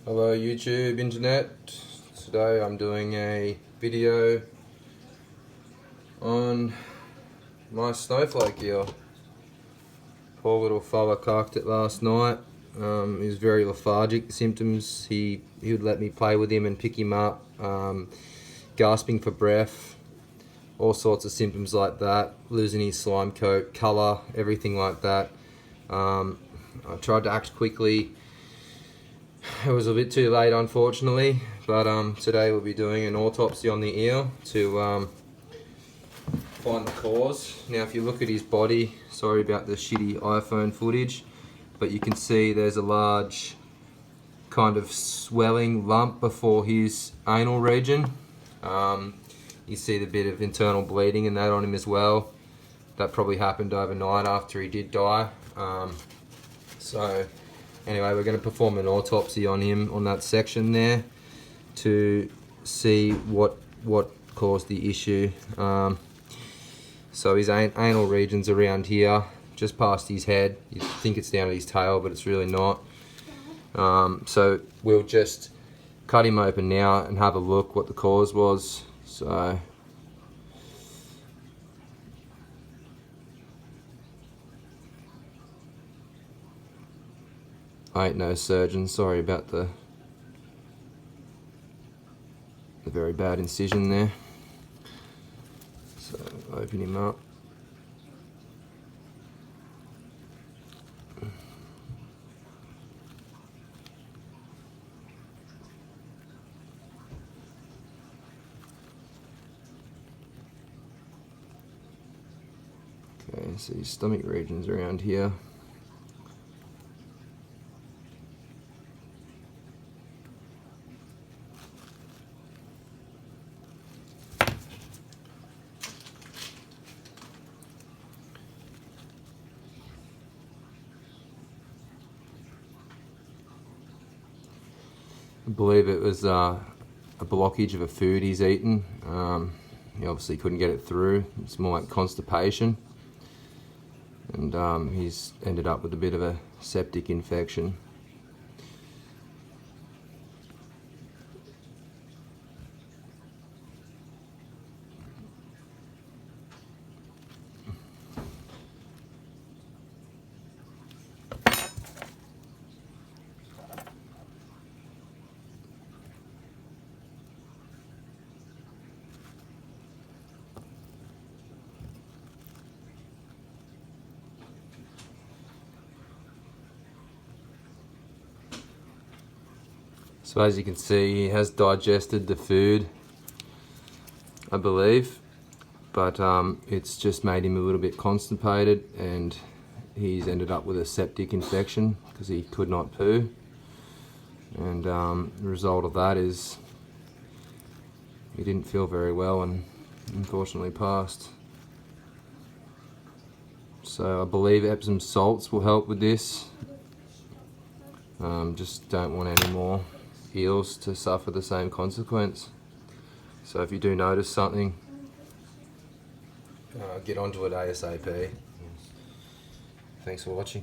Hello YouTube, internet. Today I'm doing a video on my snowflake eel. Poor little fella carked it last night. He was very lethargic symptoms. He would let me play with him and pick him up, gasping for breath, all sorts of symptoms like that, losing his slime coat, colour, everything like that. I tried to act quickly. It was a bit too late, unfortunately, but today we'll be doing an autopsy on the eel to find the cause. Now if you look at his body, sorry about the shitty iPhone footage, but you can see there's a large kind of swelling lump before his anal region. You see the bit of internal bleeding and that on him as well. That probably happened overnight after he did die. So anyway, we're going to perform an autopsy on him on that section there to see what caused the issue. So his anal region's around here, just past his head. You'd think it's down at his tail, but it's really not. So we'll just cut him open now and have a look what the cause was. So I ain't no surgeon, sorry about the very bad incision there. So open him up. Okay, so his stomach region's around here. I believe it was a blockage of a food he's eaten. He obviously couldn't get it through. It's more like constipation. And he's ended up with a bit of a septic infection. So as you can see, he has digested the food, I believe, but it's just made him a little bit constipated, and he's ended up with a septic infection because he could not poo. And the result of that is he didn't feel very well and unfortunately passed. So I believe Epsom salts will help with this. Just don't want any more eels to suffer the same consequence. So if you do notice something, get onto it ASAP. Thanks for watching.